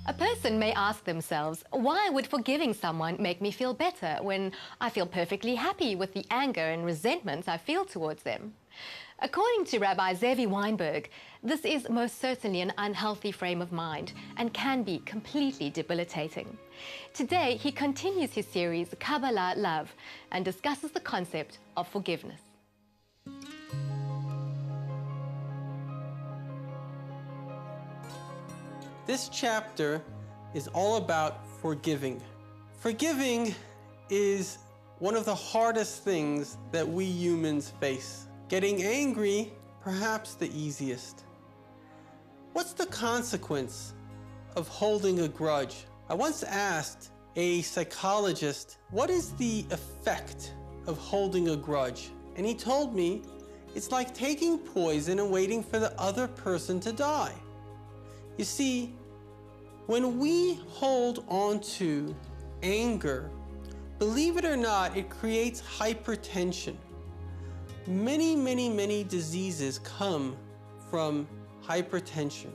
A person may ask themselves, why would forgiving someone make me feel better when I feel perfectly happy with the anger and resentment I feel towards them? According to Rabbi Zevi Weinberg, this is most certainly an unhealthy frame of mind and can be completely debilitating. Today, he continues his series, Kabbalah Love, and discusses the concept of forgiveness. This chapter is all about forgiving. Forgiving is one of the hardest things that we humans face. Getting angry, perhaps the easiest. What's the consequence of holding a grudge? I once asked a psychologist, what is the effect of holding a grudge? And he told me, it's like taking poison and waiting for the other person to die. You see, when we hold on to anger, believe it or not, it creates hypertension. Many diseases come from hypertension.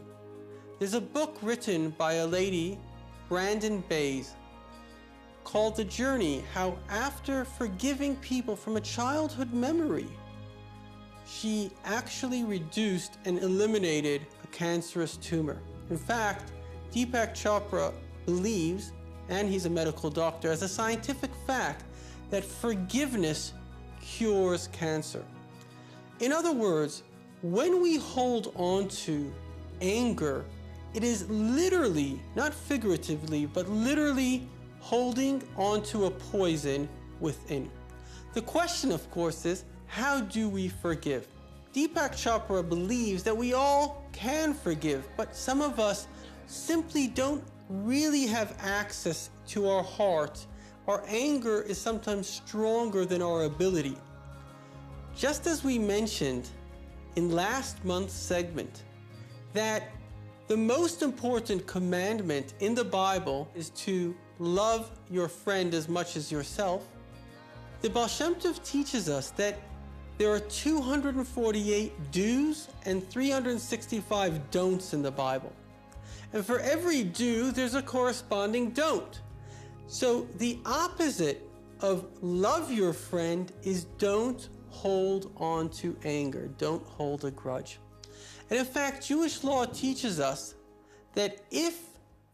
There's a book written by a lady, Brandon Bays, called The Journey, how after forgiving people from a childhood memory, she actually reduced and eliminated a cancerous tumor. In fact, Deepak Chopra believes, and he's a medical doctor, as a scientific fact, that forgiveness cures cancer. In other words, when we hold on to anger, it is literally, not figuratively, but literally holding on to a poison within. The question, of course, is how do we forgive? Deepak Chopra believes that we all can forgive, but some of us simply don't really have access to our heart. Our anger is sometimes stronger than our ability. Just as we mentioned in last month's segment, that the most important commandment in the Bible is to love your friend as much as yourself, the Baal Shem Tov teaches us that there are 248 do's and 365 don'ts in the Bible. And for every do, there's a corresponding don't. So the opposite of love your friend is don't hold on to anger. Don't hold a grudge. And in fact, Jewish law teaches us that if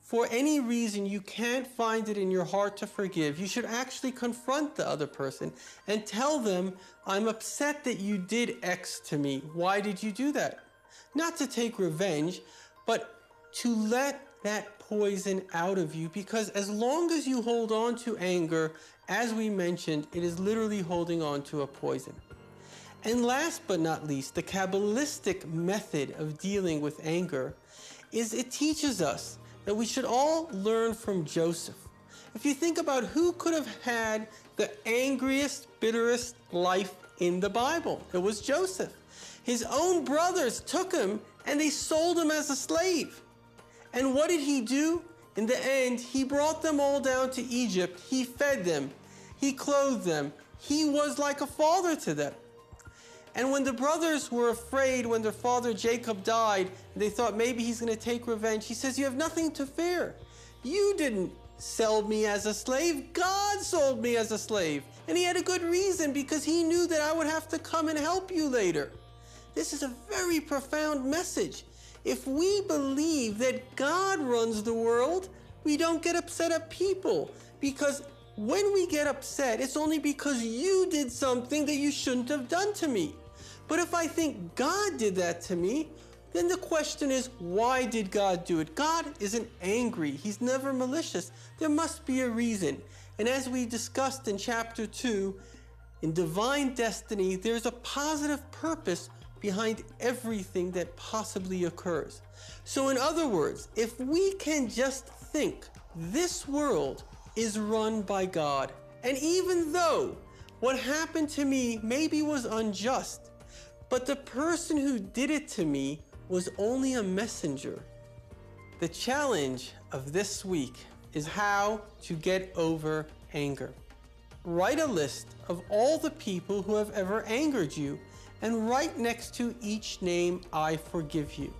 for any reason you can't find it in your heart to forgive, you should actually confront the other person and tell them, I'm upset that you did X to me. Why did you do that? Not to take revenge, but to let that poison out of you, because as long as you hold on to anger, as we mentioned, it is literally holding on to a poison. And last but not least, the Kabbalistic method of dealing with anger is it teaches us that we should all learn from Joseph. If you think about who could have had the angriest, bitterest life in the Bible, it was Joseph. His own brothers took him and they sold him as a slave. And what did he do? In the end, he brought them all down to Egypt. He fed them. He clothed them. He was like a father to them. And when the brothers were afraid, when their father Jacob died, they thought maybe he's going to take revenge. He says, you have nothing to fear. You didn't sell me as a slave. God sold me as a slave. And he had a good reason, because he knew that I would have to come and help you later. This is a very profound message. If we believe that God runs the world, we don't get upset at people, because when we get upset, it's only because you did something that you shouldn't have done to me. But if I think God did that to me, then the question is, why did God do it? God isn't angry. He's never malicious. There must be a reason. And as we discussed in chapter 2, in divine destiny, there's a positive purpose behind everything that possibly occurs. So in other words, if we can just think this world is run by God, and even though what happened to me maybe was unjust, but the person who did it to me was only a messenger. The challenge of this week is how to get over anger. Write a list of all the people who have ever angered you, and write next to each name, I forgive you.